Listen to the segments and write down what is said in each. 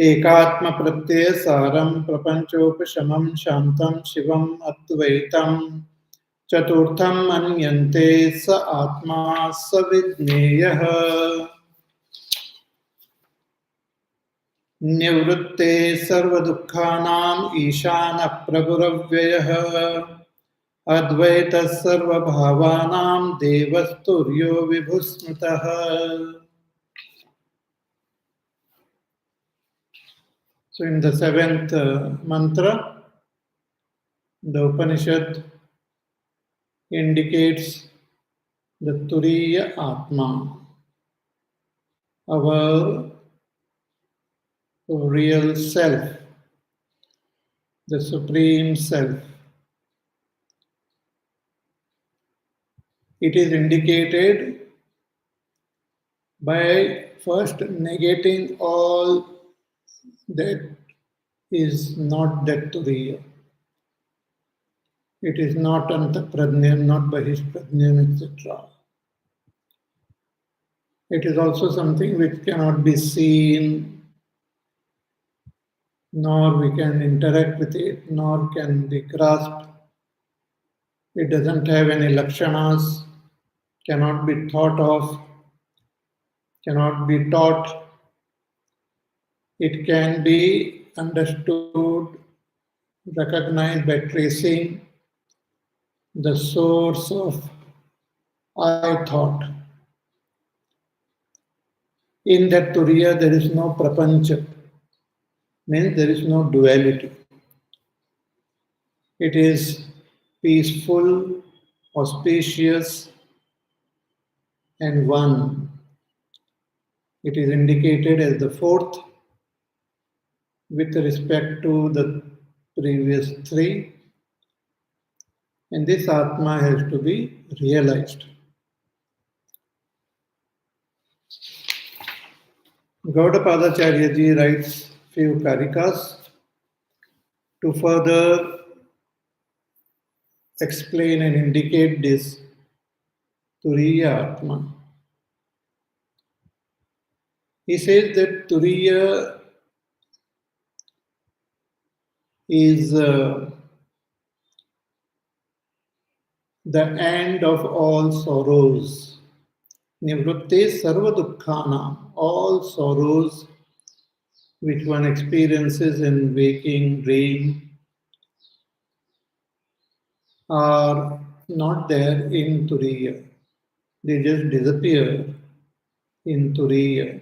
एकात्म प्रत्यय सारम प्रपंचोपशमं शांतं शिवम अद्वैतम चतुर्थम मन्यन्ते स आत्मा स विज्ञेयः निवृत्ते सर्वदुःखानां ईशानः प्रभुरव्ययः अद्वैतः सर्वभावानां देवस्तुर्यो विभुस्मृतः. So in the seventh mantra, the Upanishad indicates the Turiya Atma, our real self, the Supreme Self. It is indicated by first negating all that is not that Turiya. It is not Antaprajnam, not Bahishprajnam, etc. It is also something which cannot be seen, nor we can interact with it, nor can be grasped. It doesn't have any lakshanas, cannot be thought of, cannot be taught. It can be understood, recognized by tracing the source of I thought. In that Turiya, there is no prapancha, means there is no duality. It is peaceful, auspicious, and one. It is indicated as the fourth with respect to the previous three, and this Atma has to be realized. Gaudapadacharya ji writes few karikas to further explain and indicate this Turiya Atma. He says that Turiya is the end of all sorrows. Nivrutte sarva dukkhana, all sorrows which one experiences in waking, dream, are not there in Turiya. They just disappear in Turiya.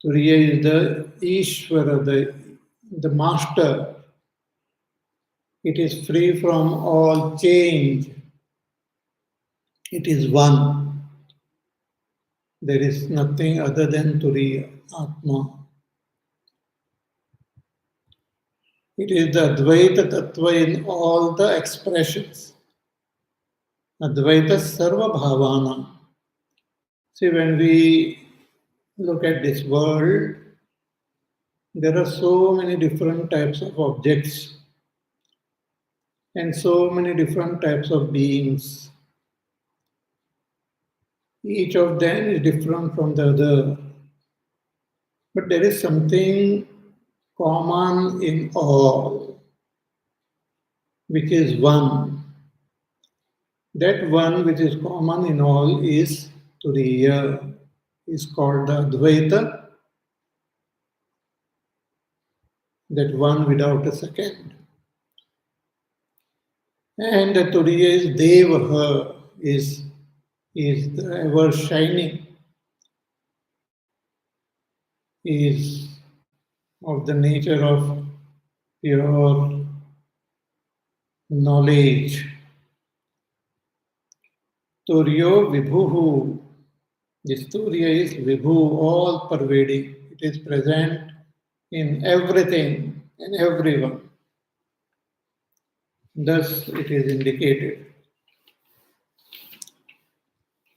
Turiya is the Ishvara, the master. It is free from all change. It is one. There is nothing other than Turiya, Atma. It is the Advaita Tattva in all the expressions. Advaita Sarva Bhavana. See, when we look at this world, there are so many different types of objects and so many different types of beings. Each of them is different from the other. But there is something common in all, which is one. That one which is common in all is Turiya, is called the Advaita, that one without a second. And the Turiya is Devaha, is the ever shining, is of the nature of pure knowledge. Turiyo Vibhuhu. This Turiya is Vibhu, all pervading. It is present in everything and everyone. Thus it is indicated.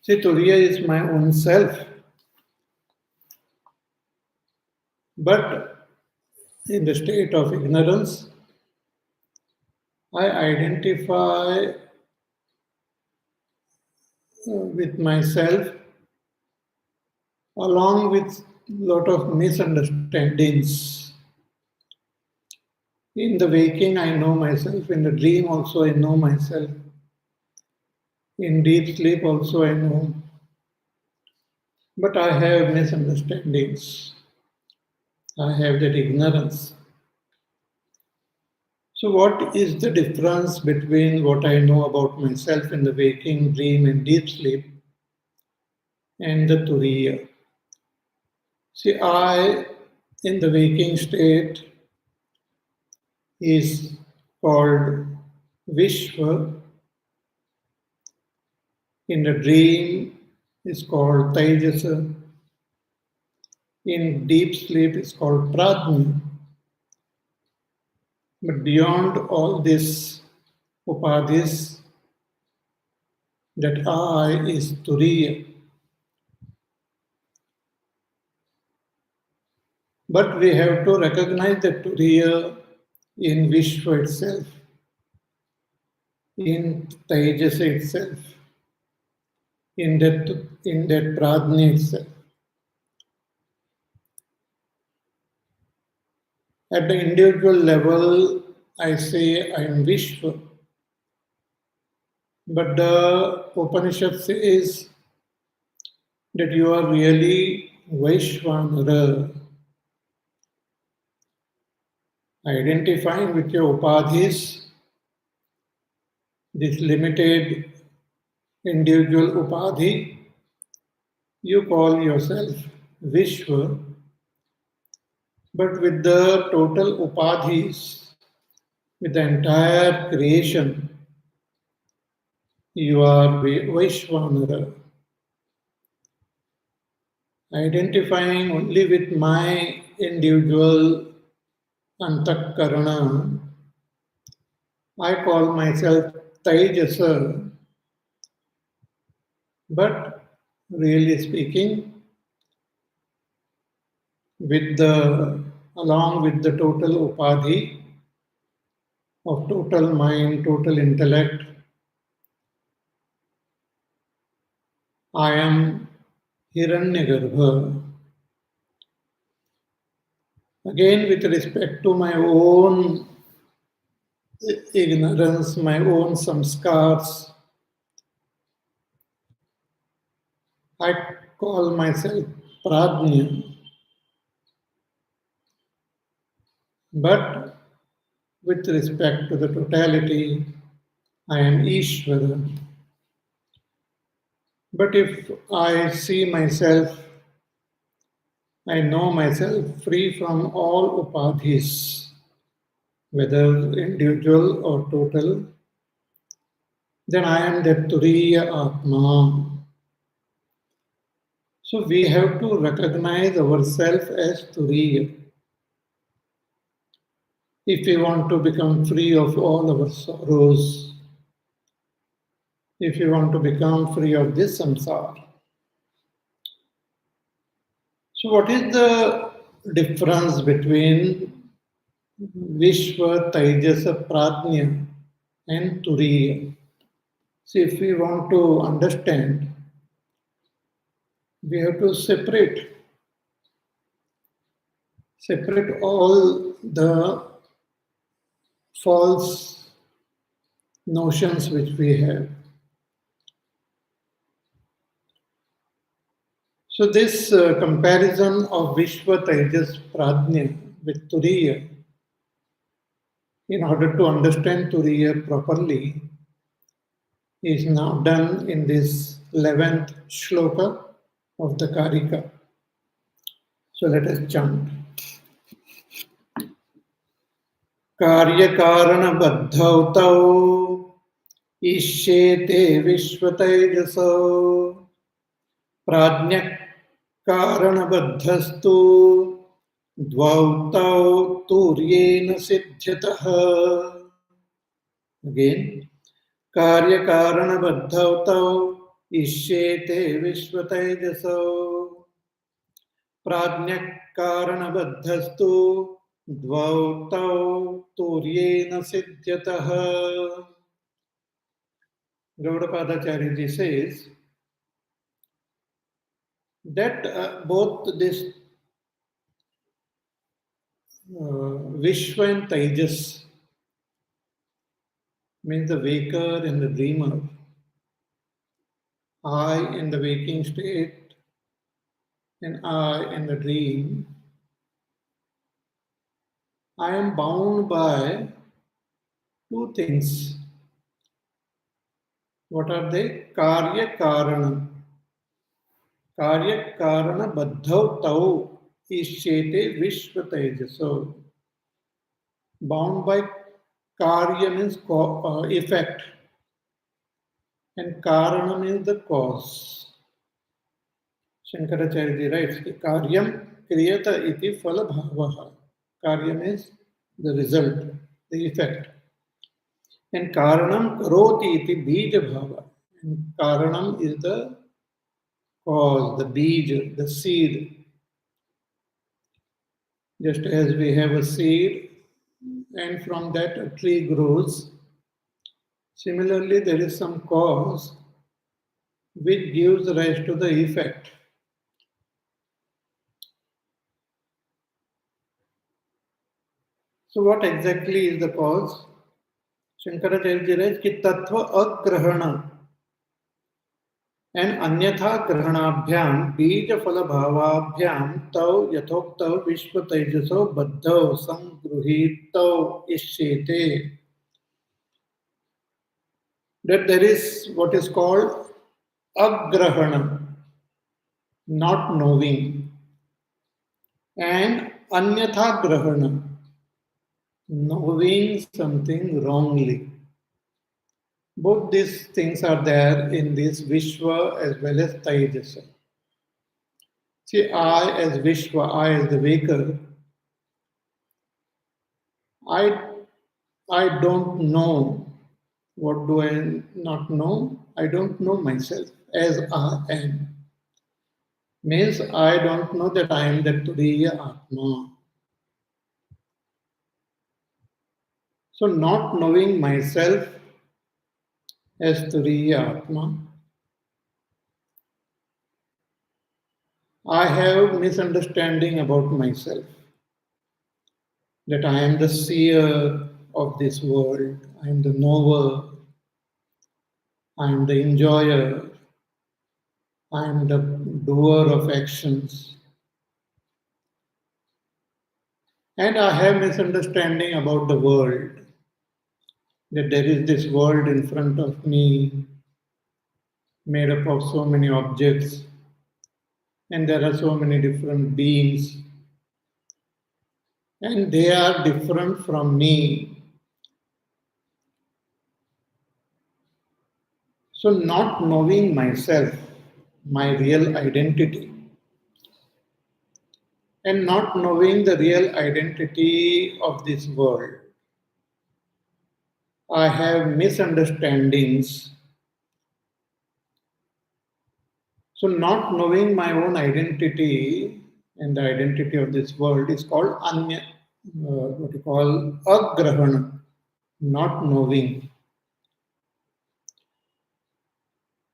See, Turiya is my own self. But in the state of ignorance, I identify with myself along with lot of misunderstandings. In the waking, I know myself. In the dream, also, I know myself. In deep sleep, also, I know. But I have misunderstandings. I have that ignorance. So, what is the difference between what I know about myself in the waking, dream, and deep sleep and the Turiya? See, I in the waking state is called Vishva. In the dream is called Taijasa. In deep sleep is called Prajna. But beyond all this upadhis, that I is Turiya. But we have to recognize that Turiya in Vishwa itself, in Taijasa itself, in that Prajna itself. At the individual level, I say I am Vishwa. But the Upanishad says that you are really Vaishvanara, identifying with your upadhis, this limited individual upadhi, you call yourself Vishwa, but with the total upadhis, with the entire creation, you are Vaishvanara. Identifying only with my individual antakarana, I call myself Taijasa, but really speaking, along with the total upadhi of total mind, total intellect, I am Hiranyagarbha. Again, with respect to my own ignorance, my own samskars, I call myself Prajna. But with respect to the totality, I am Ishvara. But if I see myself, I know myself free from all upadhis, whether individual or total, then I am that Turiya Atma. So we have to recognize ourselves as Turiya. If we want to become free of all our sorrows, if we want to become free of this samsara. So what is the difference between Vishwa, Taijasa, Prajna and Turiya? See, if we want to understand, we have to separate all the false notions which we have. So this comparison of Vishwa, Taijas, Prajna with Turiya, in order to understand Turiya properly, is now done in this 11th shloka of the Karika. So let us chant. कार्यकारणबद्धौ तौ इष्येते विश्वतैजसौ प्राज्ञकारणबद्धस्तु द्वौ तौ तुर्येण सिद्ध्यतः. Again, कार्यकारणबद्धौ तौ इष्येते विश्वतैजसौ प्राज्ञकारणबद्धस्तु द्वौ तौ तुर्येण सिद्ध्यतः. Gaudapadacharya ji says that both this Vishva and Taijasa means the waker and the dreamer. I in the waking state and I in the dream. I am bound by two things. What are they? Karya Karana. Karya Karana Baddhav Tau Ishyete Vishva Taijasa. Bound by Karya means effect and Karana means the cause. Shankaracharya writes, Karyam kriyata iti phala bhavaha. Karya means the result, the effect. And Karanam karoti iti bija bhava. And Karanam is the cause, the bij, the seed. Just as we have a seed and from that a tree grows, similarly there is some cause which gives rise to the effect. So what exactly is the cause? Shankaracharya writes कि तत्व अग्रहण and अन्यथा ग्रहणाभ्याम बीज फल भावाभ्याम तव यथोक्तव विश्व तेजसो बद्धौ संगृहीतौ इष्येते. That there is what is called agrahana, not knowing, and anyatha grahana, knowing something wrongly. Both these things are there in this Vishwa as well as Taijasa. See, I as Vishwa, I as the waker, I don't know. What do I not know? I don't know myself as I am. Means I don't know that I am the Turiya Atma. So not knowing myself as Turiya Atma, I have misunderstanding about myself. That I am the seer of this world, I am the knower, I am the enjoyer, I am the doer of actions. And I have misunderstanding about the world. That there is this world in front of me, made up of so many objects, and there are so many different beings, and they are different from me. So, not knowing myself, my real identity, and not knowing the real identity of this world, I have misunderstandings. So, not knowing my own identity and the identity of this world is called what you call agrahana, not knowing.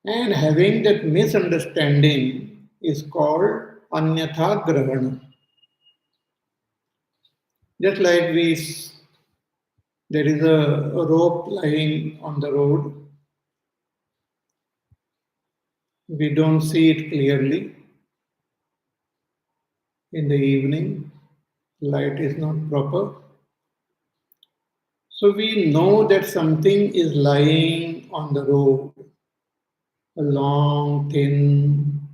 And having that misunderstanding is called anyatha grahana. Just like there is a rope lying on the road, we don't see it clearly. In the evening, light is not proper. So we know that something is lying on the road, a long, thin,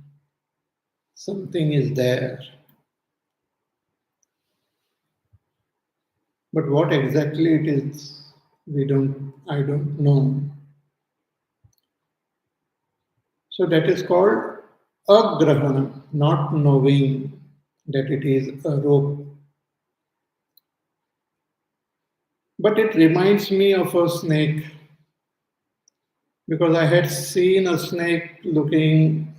something is there. But what exactly it is, I don't know. So that is called agrahana, not knowing that it is a rope. But it reminds me of a snake because I had seen a snake looking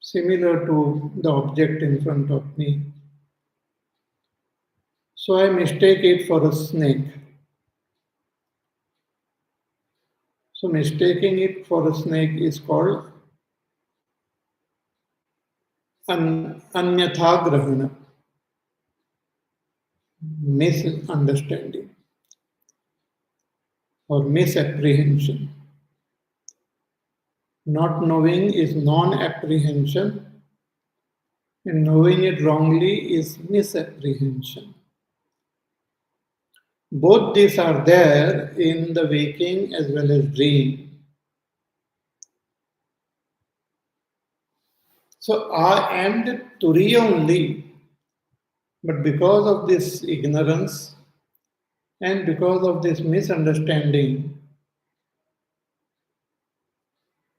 similar to the object in front of me. So I mistake it for a snake. So mistaking it for a snake is called anyatha grahana. misunderstanding or misapprehension. Not knowing is non-apprehension, and knowing it wrongly is misapprehension. Both these are there in the waking as well as dream. So I am the Turiya only, but because of this ignorance and because of this misunderstanding,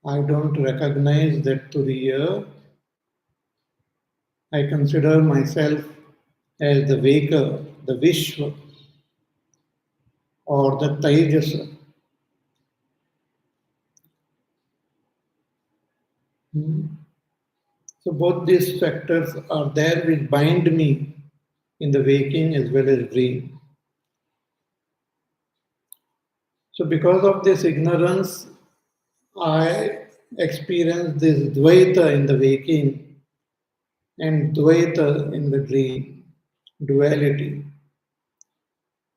I don't recognize that Turiya. I consider myself as the waker, the Vishva, or the Taijasa. Hmm. So both these factors are there which bind me in the waking as well as dream. So because of this ignorance, I experience this Dvaita in the waking and Dvaita in the dream, duality.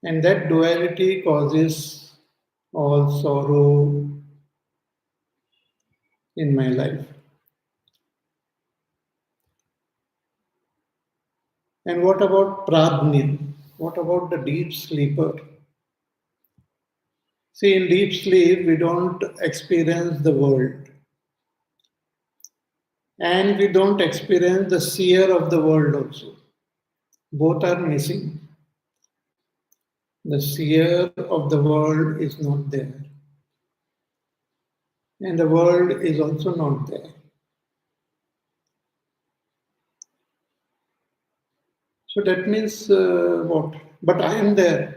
And that duality causes all sorrow in my life. And what about Prajna? What about the deep sleeper? See, in deep sleep, we don't experience the world. And we don't experience the seer of the world also. Both are missing. The seer of the world is not there. And the world is also not there. So that means what? But I am there.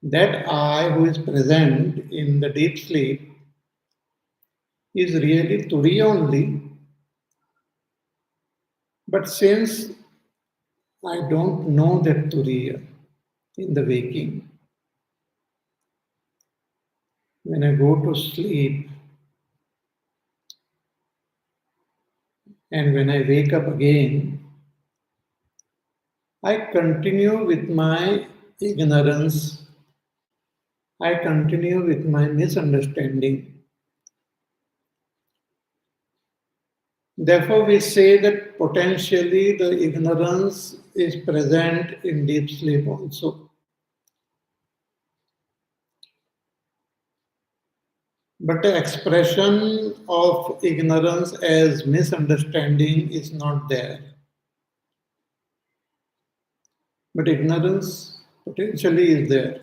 That I who is present in the deep sleep is really Turiya only. But since I don't know that Turiya in the waking, when I go to sleep and when I wake up again, I continue with my ignorance, I continue with my misunderstanding. Therefore, we say that potentially the ignorance is present in deep sleep also. But the expression of ignorance as misunderstanding is not there. But ignorance potentially is there.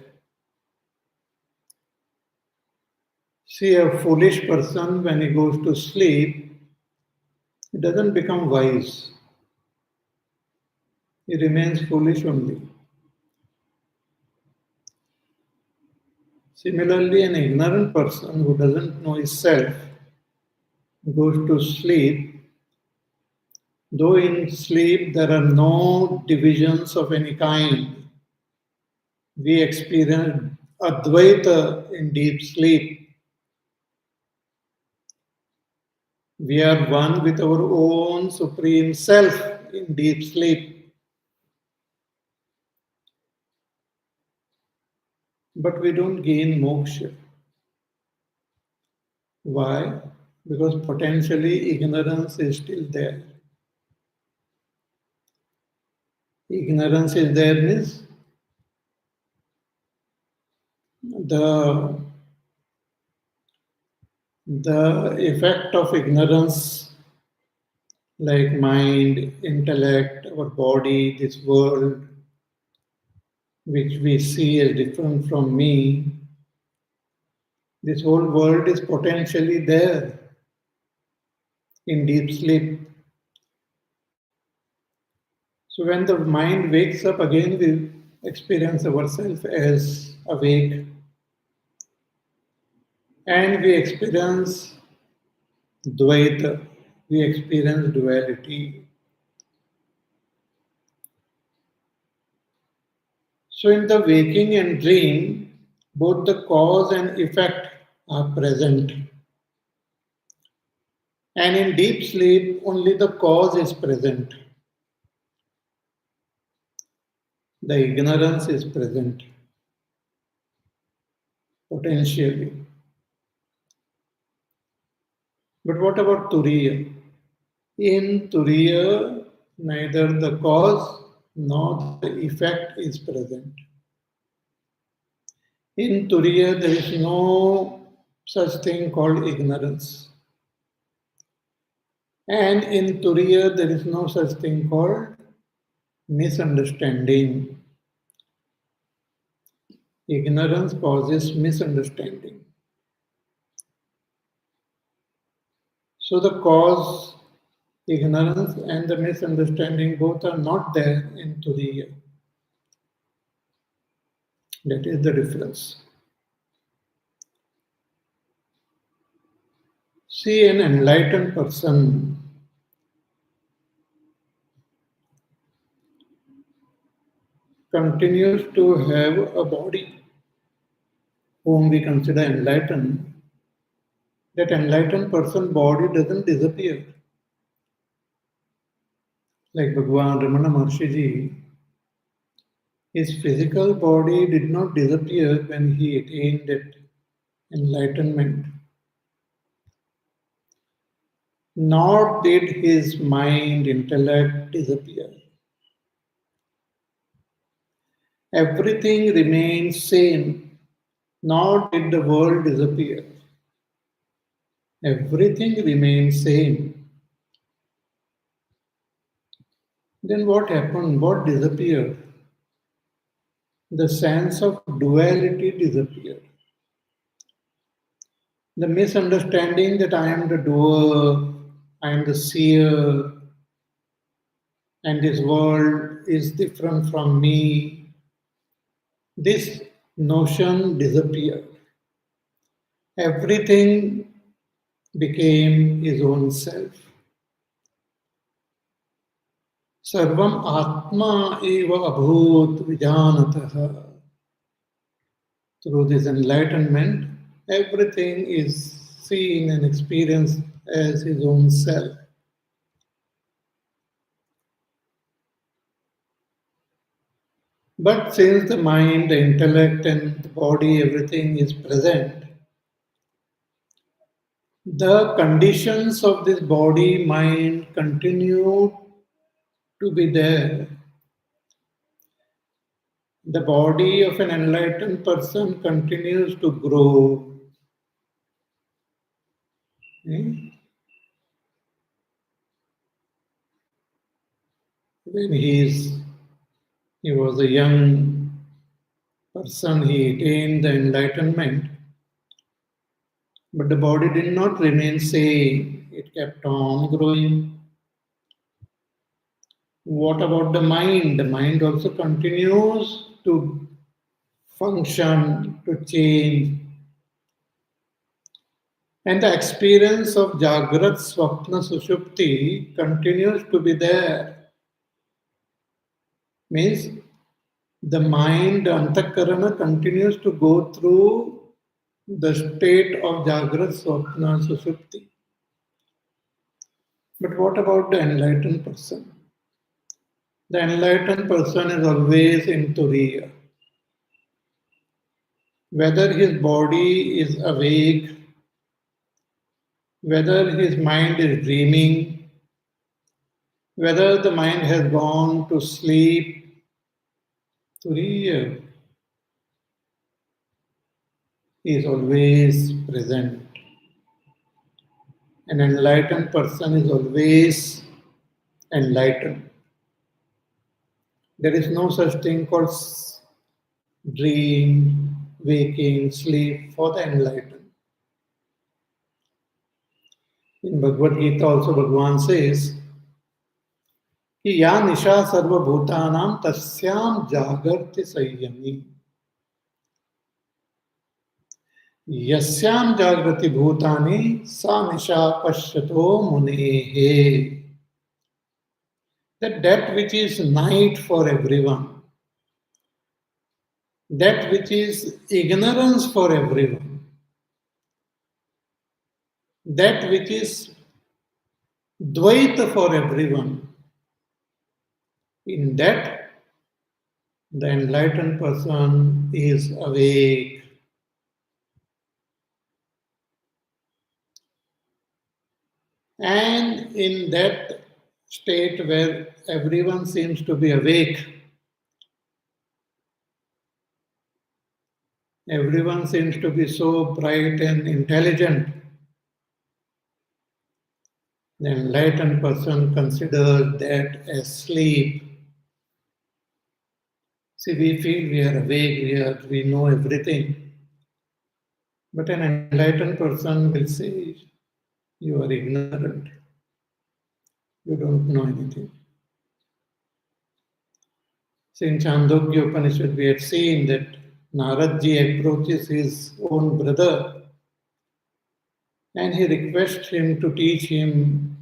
See, a foolish person, when he goes to sleep, he doesn't become wise. He remains foolish only. Similarly, an ignorant person who doesn't know his self goes to sleep, though in sleep there are no divisions of any kind. We experience Advaita in deep sleep. We are one with our own supreme self in deep sleep. But we don't gain moksha. Why? Because potentially ignorance is still there. Ignorance is there means the effect of ignorance, like mind, intellect, our body, this world, which we see as different from me, this whole world is potentially there in deep sleep. So when the mind wakes up again, we experience ourselves as awake and we experience Dvaita, we experience duality. So in the waking and dream, both the cause and effect are present. And in deep sleep, only the cause is present. the ignorance is present potentially. But what about Turiya? In Turiya, neither the cause nor the effect is present. In Turiya, there is no such thing called ignorance. And in Turiya, there is no such thing called misunderstanding. Ignorance causes misunderstanding. So the cause, ignorance, and the misunderstanding both are not there in Turiya. That is the difference. See, an enlightened person continues to have a body whom we consider enlightened. That enlightened person body doesn't disappear. Like Bhagwan Ramana Maharshi, his physical body did not disappear when he attained that enlightenment. Nor did his mind, intellect disappear. Everything remained same, nor did the world disappear. Everything remained same. Then what happened? What disappeared? The sense of duality disappeared. The misunderstanding that I am the doer, I am the seer, and this world is different from me, this notion disappeared. Everything became his own self. Sarvam Atma eva abhut vijanatah. Through this enlightenment, everything is seen and experienced as his own self. But since the mind, the intellect, and the body, everything is present, the conditions of this body, mind continue to be there. The body of an enlightened person continues to grow. Eh? When he was a young person, he attained the enlightenment, but the body did not remain same. It kept on growing. What about the mind? The mind also continues to function, to change. And the experience of Jagrat, Swapna, Sushupti continues to be there. Means the mind, the Antakarana continues to go through the state of Jagrat, Swapna, Sushupti. But what about the enlightened person? The enlightened person is always in Turiya. Whether his body is awake, whether his mind is dreaming, whether the mind has gone to sleep, Turiya is always present. An enlightened person is always enlightened. There is no such thing called dream, waking, sleep for the enlightened. In Bhagavad Gita also Bhagavan says, कि या निशा सर्वभूतानां तस्याम जागर्ति संयमी यस्याम जागृति भूतानि सा निशा पश्यतो मुनेः. That which is night for everyone, that which is ignorance for everyone, that which is dvaita for everyone, in that The enlightened person is awake. And in that state where everyone seems to be awake, everyone seems to be so bright and intelligent, the enlightened person considers that as sleep. See, we feel we are awake, we know everything. But an enlightened person will say, you are ignorant. You don't know anything. So in Chandogya Upanishad, we had seen that Naradji approaches his own brother and he requests him to teach him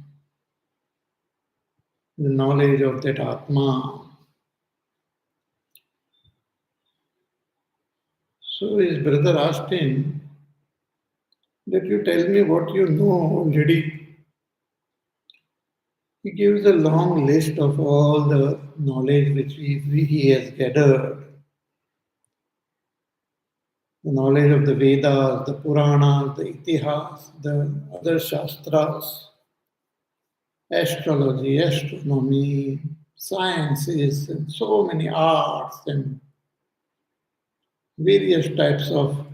the knowledge of that Atma. So his brother asked him that you tell me what you know already. He gives a long list of all the knowledge which he has gathered. The knowledge of the Vedas, the Puranas, the Itihas, the other Shastras, astrology, astronomy, sciences, and so many arts and various types of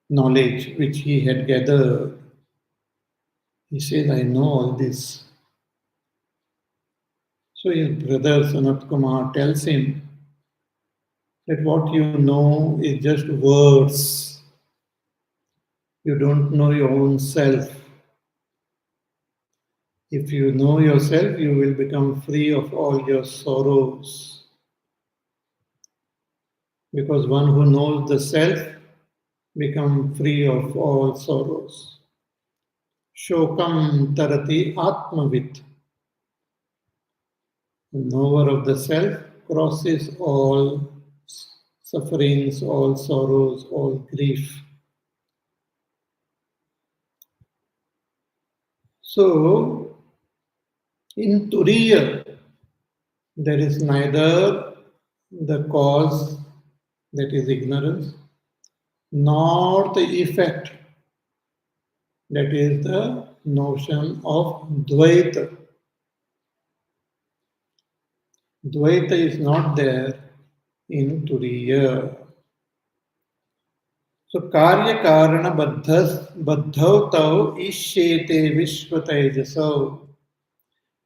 knowledge which he had gathered. He says, I know all this. So his brother Sanat Kumar tells him that what you know is just words. You don't know your own self. If you know yourself, you will become free of all your sorrows. Because one who knows the self becomes free of all sorrows. Shokam tarati atmavit. The knower of the self crosses all sufferings, all sorrows, all grief. So, in Turiya, there is neither the cause, that is ignorance, nor the effect, that is the notion of Dvaita. Dvaita is not there in Turiya. So karya karana baddhau tau ishyete Vishva Taijasa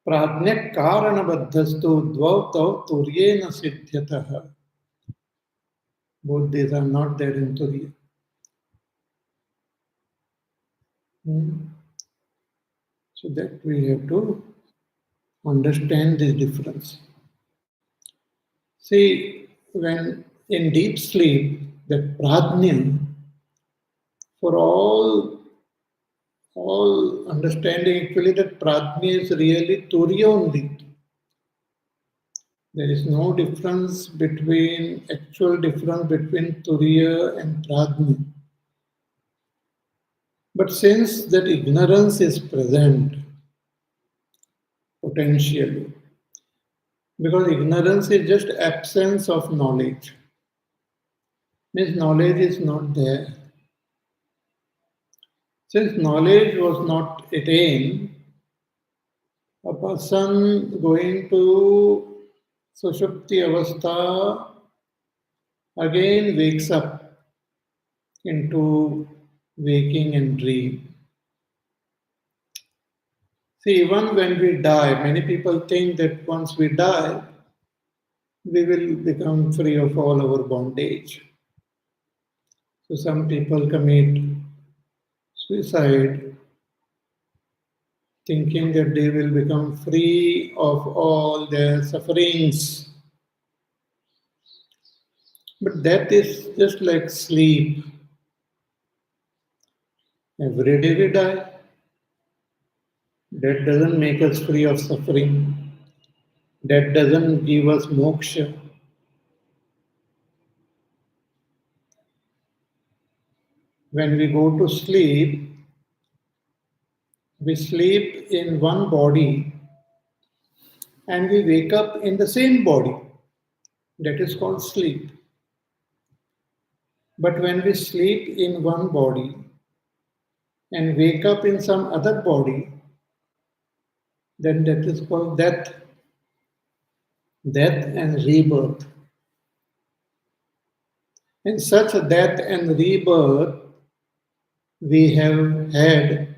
prajna karana baddhastu dvau tau turyena siddhyatah. Both these are not there in Turiya. So that we have to understand this difference. See, when in deep sleep, that prajna, for all understanding, actually that prajna is really Turiya only. There is no difference actual difference between Turiya and prajna. But since that ignorance is present, potentially, because ignorance is just absence of knowledge, means knowledge is not there. Since knowledge was not attained, a person going to Sushupti Avastha again wakes up into waking and dream. See, even when we die, many people think that once we die, we will become free of all our bondage. So some people commit suicide thinking that they will become free of all their sufferings. But that is just like sleep. Every day we die. That doesn't make us free of suffering. That doesn't give us moksha. When we go to sleep, we sleep in one body and we wake up in the same body. That is called sleep. But when we sleep in one body and wake up in some other body, then that is called death. Death and rebirth. In such death and rebirth, we have had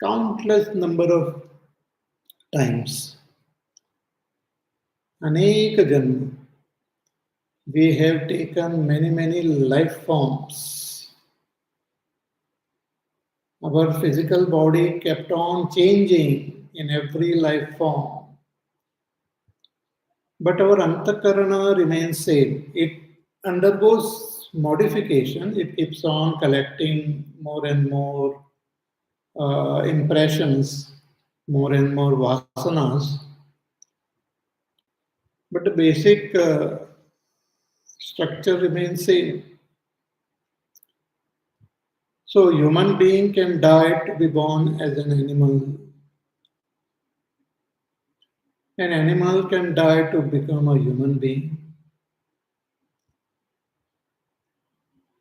countless number of times. Aneka janma. We have taken many, many life forms. Our physical body kept on changing in every life form. But our antakarana remains same. It undergoes modification. It keeps on collecting more and more impressions, more and more vasanas. But the basic structure remains same. So human being can die to be born as an animal. An animal can die to become a human being.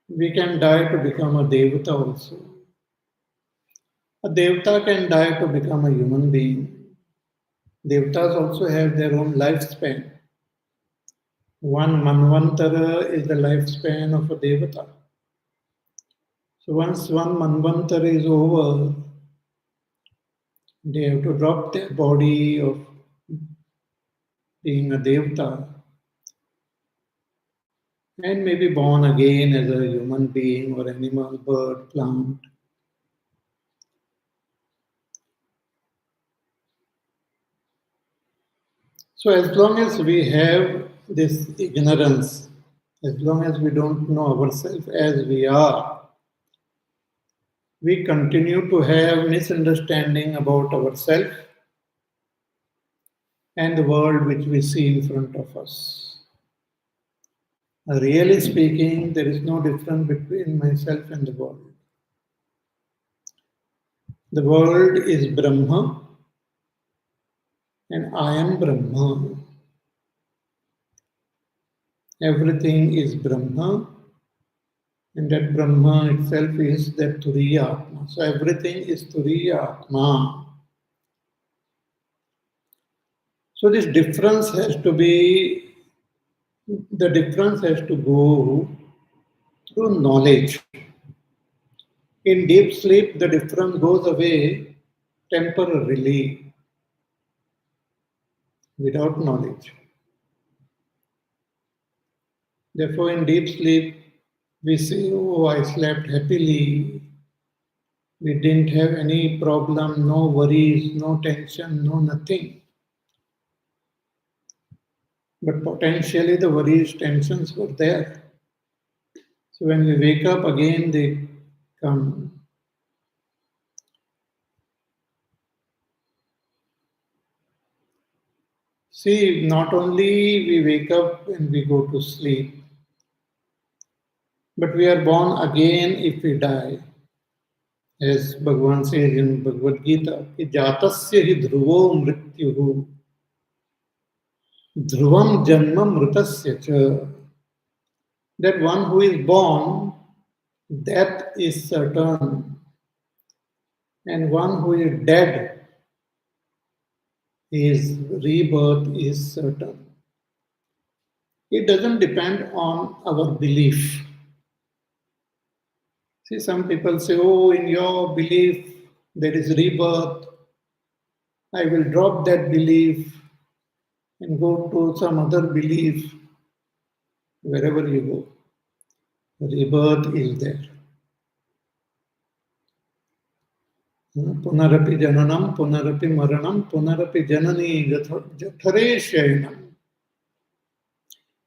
We can die to become a devata also. A devata can die to become a human being. Devatas also have their own lifespan. One manvantara is the lifespan of a devata. So once one manvantara is over, they have to drop their body of being a devata and maybe born again as a human being or animal, bird, plant. So as long as we have this ignorance, as long as we don't know ourselves as we are, we continue to have misunderstanding about ourselves and the world which we see in front of us. Really speaking, there is no difference between myself and the world. The world is Brahma and I am Brahma. Everything is Brahma and that Brahma itself is that Turiya Atma. So everything is Turiya Atma. So this difference has to be, the difference has to go through knowledge. In deep sleep, the difference goes away temporarily without knowledge. Therefore, in deep sleep, we say, oh, I slept happily. We didn't have any problem, no worries, no tension, no nothing. But potentially the worries, tensions were there. So when we wake up again, they come. See, not only we wake up and we go to sleep, but we are born again if we die. As Bhagavan says in Bhagavad Gita, कि जातस्य हि ध्रुवो मृत्युः ध्रुवम janma mritasya cha. That one who is born, death is certain. And one who is dead, his rebirth is certain. It doesn't depend on our belief. See, some people say, oh, in your belief there is rebirth. I will drop that belief and go to some other belief. Wherever you go, rebirth is there. Punarapi jananam, punarapi maranam, punarapi janani jathare shayanam.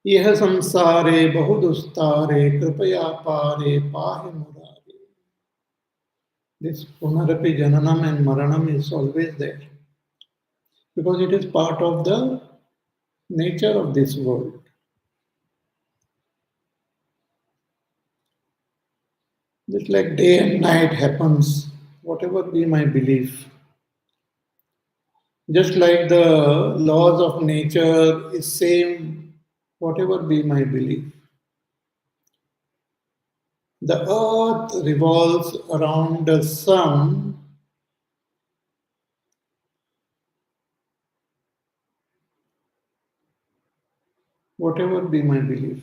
यह संसारे बहुदुस्तारे कृपया पारे पाहि मुरारे. This punarapi jananam and maranam is always there because it is part of the nature of this world. Just like day and night happens, whatever be my belief, Just like the laws of nature is same, whatever be my belief. The earth revolves around the sun, whatever be my belief.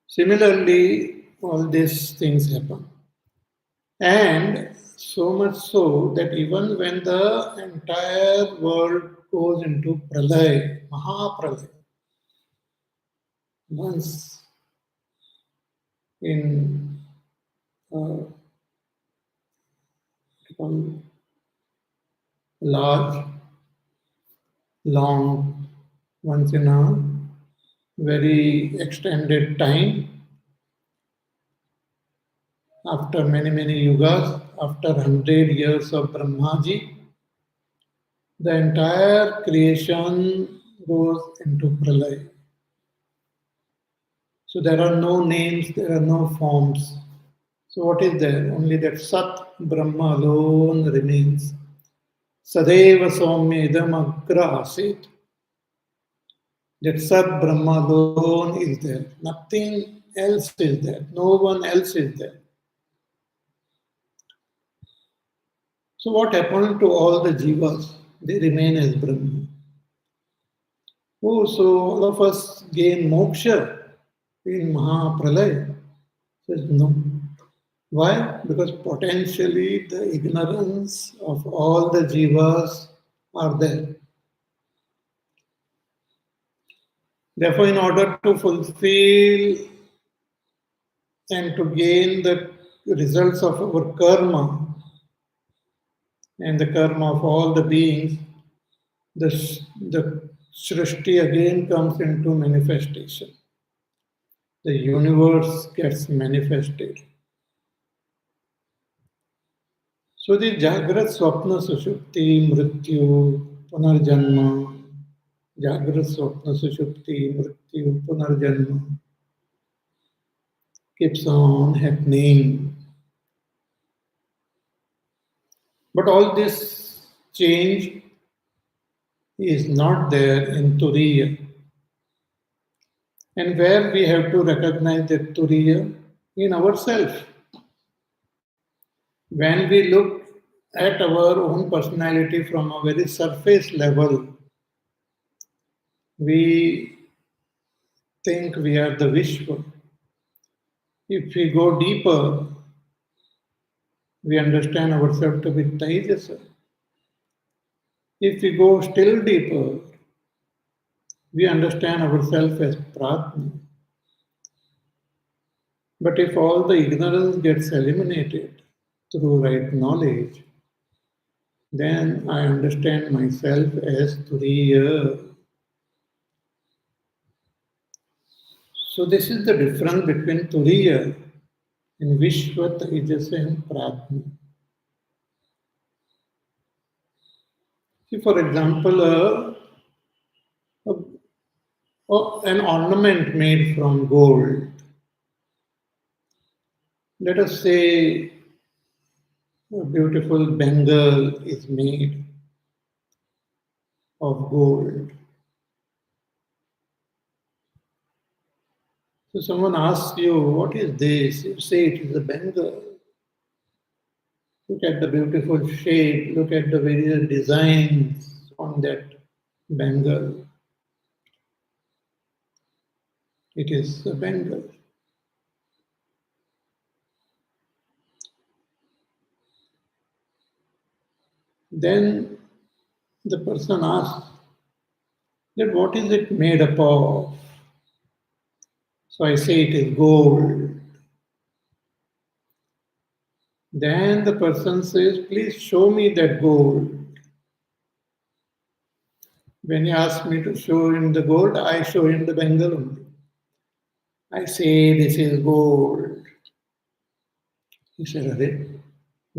Similarly, all these things happen. And so much so that even when the entire world goes into pralay, Mahapralay, once in one large, long, once in a very extended time, after many, many yugas, after 100 years of Brahmaji, the entire creation goes into pralay. So there are no names, there are no forms. So what is there? Only that Sat Brahma alone remains. Sadeva Soumya Idam Agra Asit. That Sat Brahma alone is there. Nothing else is there. No one else is there. So what happened to all the jivas? They remain as Brahma. Oh, so all of us gain moksha in Mahapralaya? Says no. Why? Because potentially the ignorance of all the jivas are there. Therefore, in order to fulfill and to gain the results of our karma and the karma of all the beings, the Srishti again comes into manifestation. The universe gets manifested. So the Jagrat Swapna Sushupti Mrityu Punarjanma, Jagrat Swapna Sushupti Mrityu Punarjanma keeps on happening. But all this change is not there in Turiya. And where we have to recognize that Turiya in ourselves. When we look at our own personality from a very surface level, we think we are the Vishwa. If we go deeper, we understand ourselves to be Taijasa. If we go still deeper, we understand ourselves as Prajna. But if all the ignorance gets eliminated through right knowledge, then I understand myself as Turiya. So this is the difference between Turiya and Vishva, Taijasa and Prajna. See, for example, an ornament made from gold. Let us say a beautiful bangle is made of gold. So someone asks you, what is this? You say it is a bangle. Look at the beautiful shape, look at the various designs on that bangle. It is a bangle. Then the person asks that what is it made up of? So I say it is gold. Then the person says, please show me that gold. When he asks me to show him the gold, I show him the bangle only. I say, this is gold. He said, Are,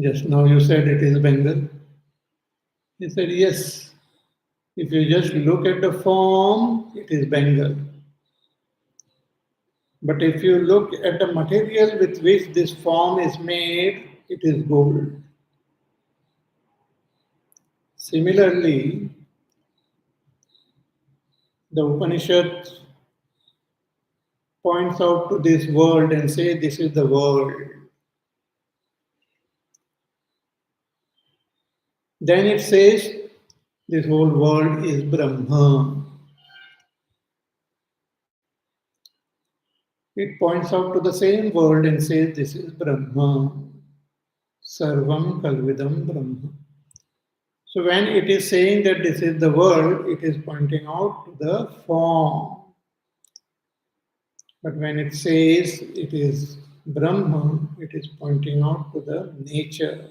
just now you said it is bangle. He said, yes. If you just look at the form, it is bangle. But if you look at the material with which this form is made, it is gold. Similarly, the Upanishad points out to this world and say this is the world. Then it says this whole world is Brahma. It points out to the same world and says this is Brahma. Sarvam Kalvidam Brahma. So when it is saying that this is the world, it is pointing out to the form. But when it says it is Brahma, it is pointing out to the nature.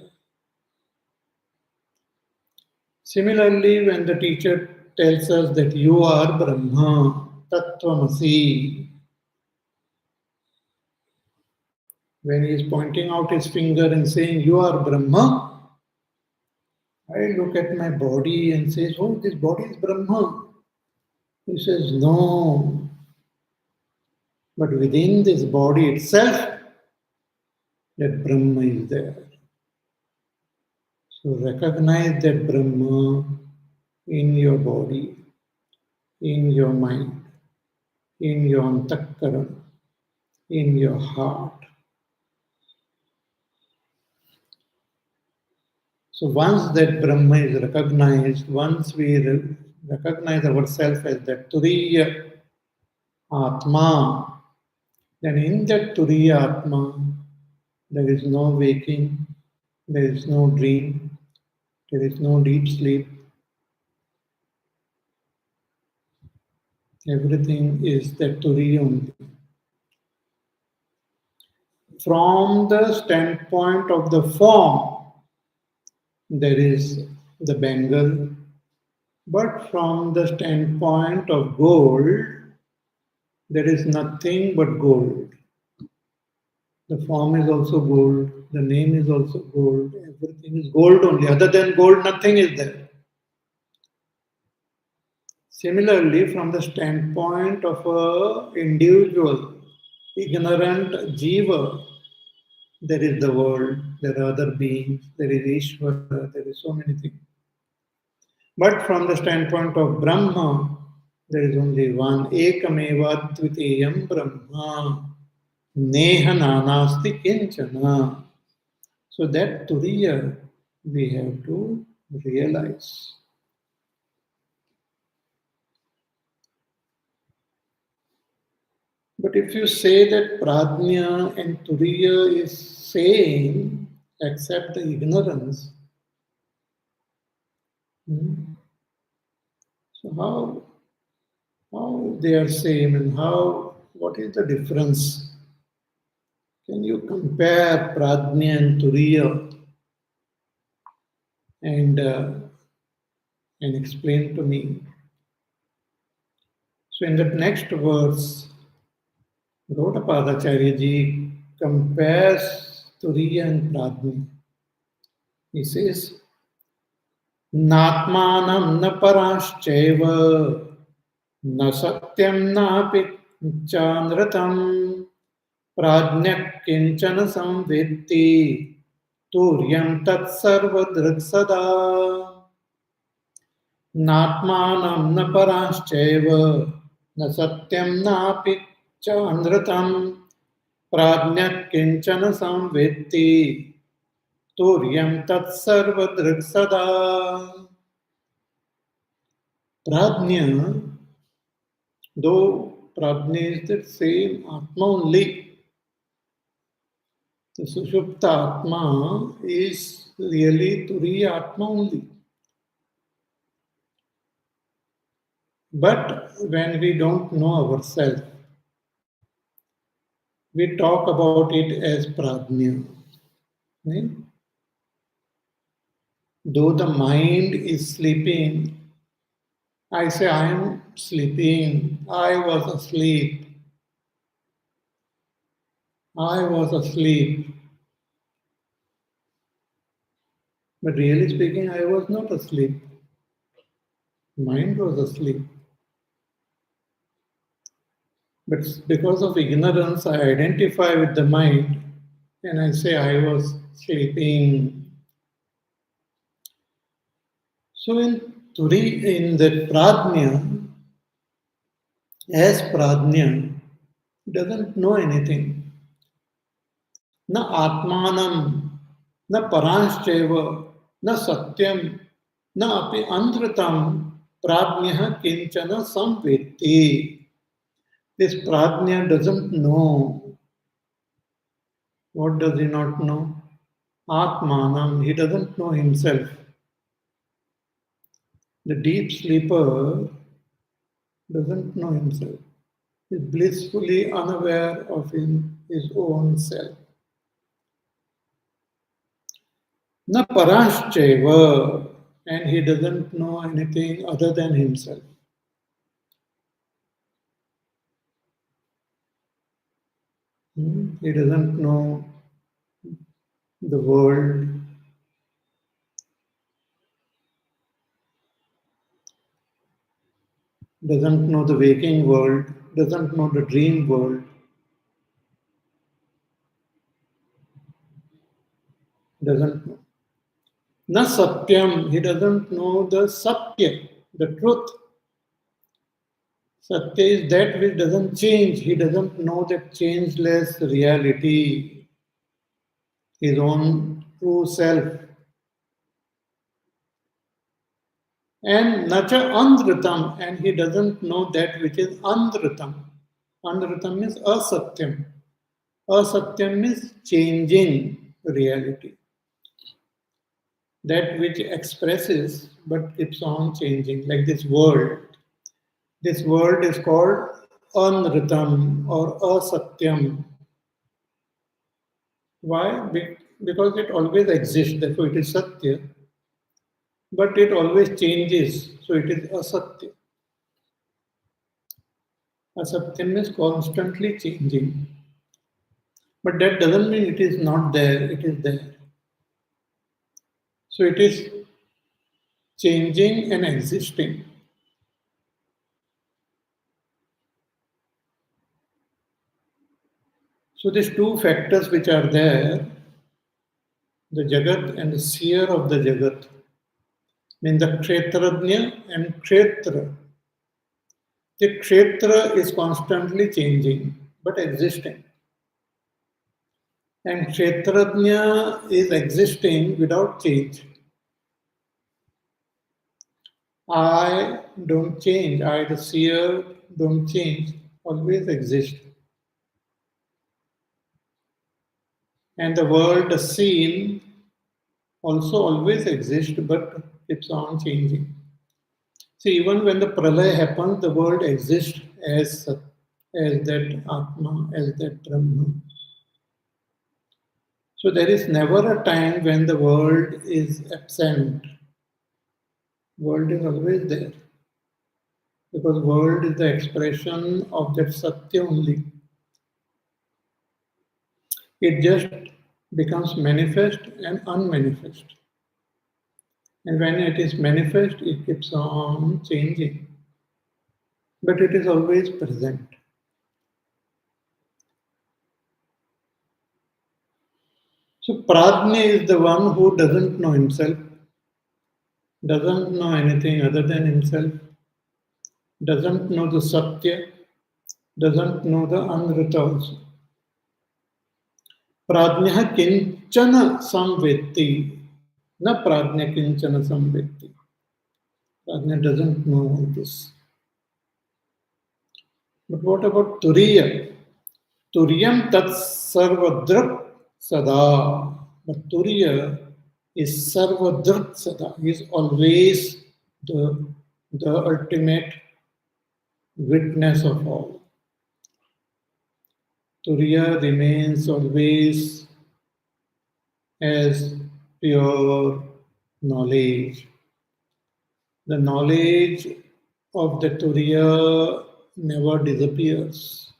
Similarly, when the teacher tells us that you are Brahma, Tattvamasi, when he is pointing out his finger and saying, you are Brahma, I look at my body and say, oh, this body is Brahma. He says, no. But within this body itself, that Brahma is there. So recognize that Brahma in your body, in your mind, in your antakkaran, in your heart. So once that Brahma is recognized, once we recognize ourselves as that Turiya Atma, then in that Turiya Atma, there is no waking, there is no dream, there is no deep sleep. Everything is that Turiya only. From the standpoint of the form, there is the bangle, but from the standpoint of gold, there is nothing but gold. The form is also gold, the name is also gold, everything is gold only. Other than gold, nothing is there. Similarly, from the standpoint of an individual, ignorant jiva, there is the world, there are other beings, there is Vishva, there is so many things. But from the standpoint of Brahma, there is only one, Ekameva Dvitiyam Brahma, Neha Nanasti Kinchana. So that Turiya we have to realize. But if you say that Prajna and Turiya is same, except the ignorance, so how they are same and what is the difference? Can you compare Prajna and Turiya and explain to me? So in that next verse, Gaudapadacharya ji compares Turiya and Prajna. He says, Natmanam na parascheva na satyam napi chandраtam prajnyak kinchana samvetti turyam tat sarvadrik sada. Natmanam na parascheva na satyam napi chandраtam prajnyak kinchana samvetti Turyam tat sarvadrik sada. Prajna, though Prajna is the same Atma only, the Sushupta Atma is really Turiya Atma only. But when we don't know ourselves, we talk about it as Prajna. Right? Though the mind is sleeping, I say I am sleeping, I was asleep. I was asleep. But really speaking, I was not asleep. Mind was asleep. But because of ignorance, I identify with the mind and I say I was sleeping. So in the Prajna, as Prajna, he doesn't know anything. Na Atmanam, na Paranshcheva, na Satyam, na api Andratam, Prajna Kinchana Samvetti. This Prajna doesn't know. What does he not know? Atmanam, he doesn't know himself. The deep sleeper doesn't know himself. He is blissfully unaware of his own self. Na Paranshcheva, and he doesn't know anything other than himself. He doesn't know the world. Doesn't know the waking world, doesn't know the dream world. Doesn't know. Na Satyam, he doesn't know the Satya, the truth. Satya is that which doesn't change. He doesn't know that changeless reality, his own true self. And Nacha Andritam, and he doesn't know that which is Andritam. Andritam means Asatyam. Asatyam means changing reality. That which expresses but keeps on changing, like this world. This world is called Anritam or Asatyam. Why? Because it always exists, therefore it is Satya. But it always changes, so it is Asatya. Asatyam is constantly changing. But that doesn't mean it is not there, it is there. So it is changing and existing. So these two factors which are there, the Jagat and the seer of the Jagat, mean the Kshetrajna and Kshetra. The Kshetra is constantly changing but existing. And Kshetrajna is existing without change. I don't change, I, the seer, don't change, always exist. And the world seen also always exists but keeps on changing. See, even when the pralaya happens, the world exists as that Atma, as that Brahman. So there is never a time when the world is absent. World is always there. Because world is the expression of that Satya only. It just becomes manifest and unmanifest. And when it is manifest, it keeps on changing. But it is always present. So Prajna is the one who doesn't know himself, doesn't know anything other than himself, doesn't know the Satya, doesn't know the Anrita also. Prajna kinchana samvetti, na prajna kinchana samvetti. Prajna doesn't know all this. But what about Turiya? Turiyam tat sarvadrak sada. But Turiya is sarvadrak sada. He is always the ultimate witness of all. Turiya remains always as pure knowledge. The knowledge of the Turiya never disappears.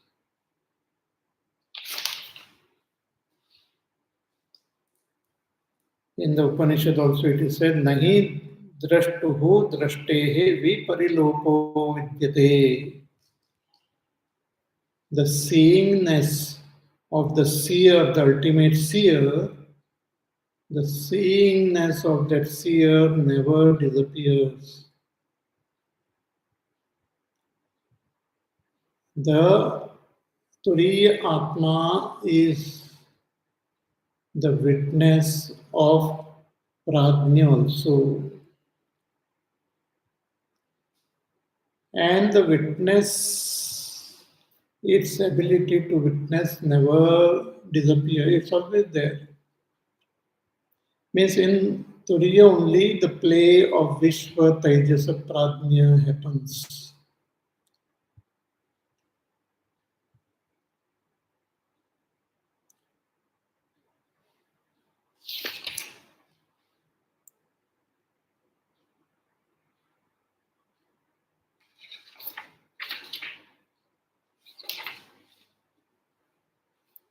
In the Upanishad also it is said, Nahi drashtuhu drashtehe viparilopo vidyate. The seeingness of the seer, the ultimate seer, The seeingness of that seer never disappears. The Turiya Atma is the witness of Prajna also. And the witness, its ability to witness never disappears. It's always there. Means in Turiya only the play of Vishva, Taijasa, Prajna happens.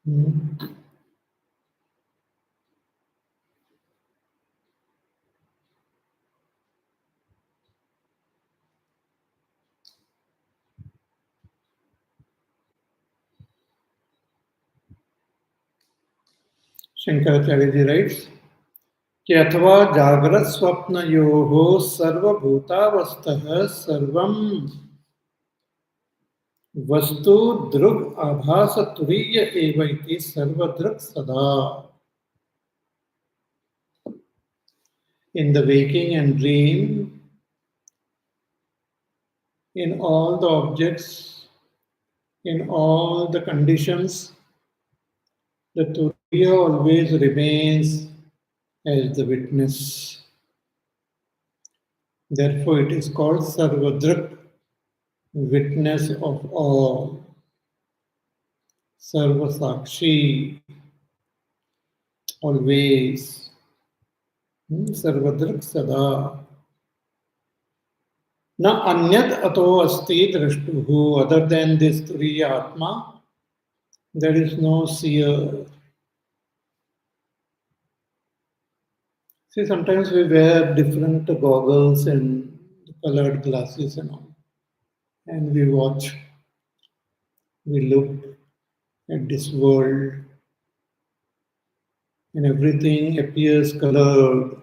Hmm. Shankaracharya ji writes कि अथवा जागृत स्वप्नयोः सर्वभूतावस्थः सर्वं वस्तु दृग् आभास तुरीय एव इति सर्वदृक् सदा. In the waking and dream, in all the objects, in all the conditions, the Turiya always remains as the witness. Therefore, it is called Sarvadrak, witness of all. Sarvasakshi, always. Sarvadrak sada. Na anyat ato asti drashtuhu. Other than this Turiya Atma, there is no seer. See, sometimes we wear different goggles and colored glasses and all. And we watch, we look at this world, and everything appears colored.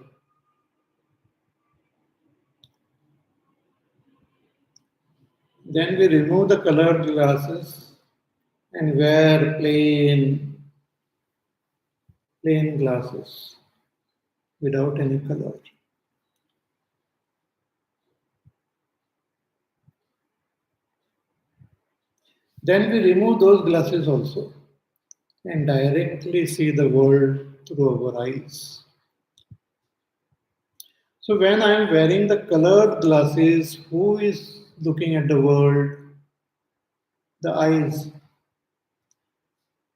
Then we remove the colored glasses and wear plain glasses without any color. Then we remove those glasses also and directly see the world through our eyes. So when I am wearing the colored glasses, who is looking at the world? The eyes.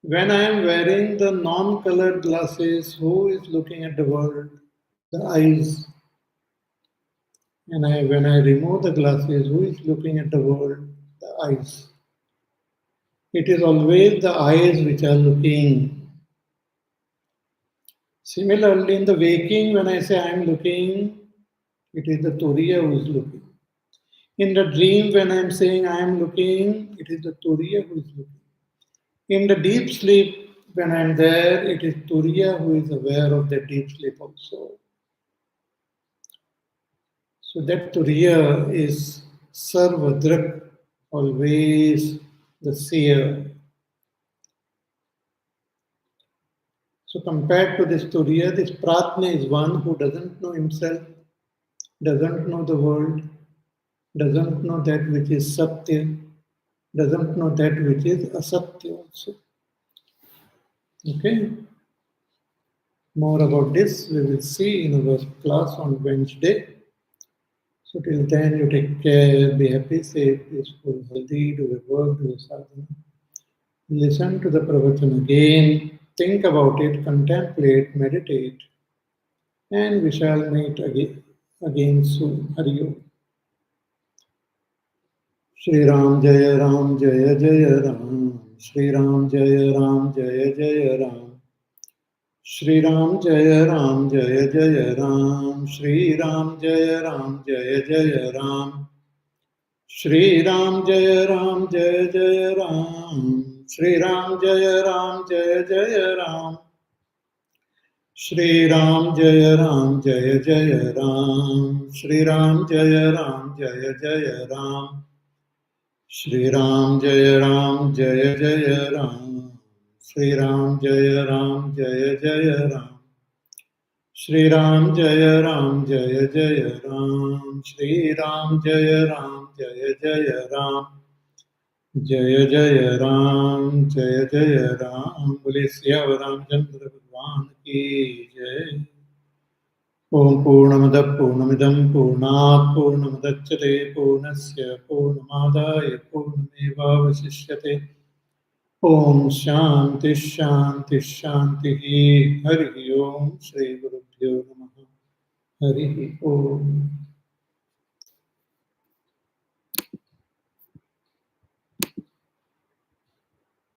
When I am wearing the non-colored glasses, who is looking at the world? The eyes. And when I remove the glasses, who is looking at the world? The eyes. It is always the eyes which are looking. Similarly, in the waking, when I say I am looking, it is the Turiya who is looking. In the dream, when I am saying I am looking, it is the Turiya who is looking. In the deep sleep, when I am there, it is Turiya who is aware of the deep sleep also. So that Turiya is Sarvadrak, always the seer. So compared to this Turiya, this Pratna is one who doesn't know himself, doesn't know the world, doesn't know that which is Satya, doesn't know that which is Asatya also. Okay? More about this we will see in our class on Wednesday. So till then you take care, be happy, safe, peaceful, healthy, do your work, do your sadhana. Listen to the pravachan again, think about it, contemplate, meditate, and we shall meet again soon. Hari Om. Shri Ram Jaya Ram Jaya Jaya Ram. Shri Ram Jaya Ram Jaya Jaya Ram. Shri Ram Jaya Ram Jaya Jaya Ram. Shri Ram Jaya Ram Jaya Jaya Ram. Shri Ram Jaya Ram Jaya Jaya Ram. Shri Ram Jaya Ram Jaya Jaya Ram. Shri Ram Jaya Jaya Ram, Shri Ram Jaya Jaya Ram, Shri Ram Jaya Jaya Ram, Shri Ram Jaya Jaya Ram, Shri Ram Jaya Jaya Ram, Shri Ram Jaya Jaya Ram, Jaya Jaya Ram, Jaya Jaya Ram, बोले सियावर रामचंद्र भगवान की जय। ओम पूर्णमदः पूर्णमिदं पूर्णात् पूर्णमुदच्यते पूर्णस्य पूर्णमादाय पूर्णमेवावशिष्यते। ओम शांति शांति शांति। हरि ओम। श्री गुरुभ्यो नमः। हरि ओम।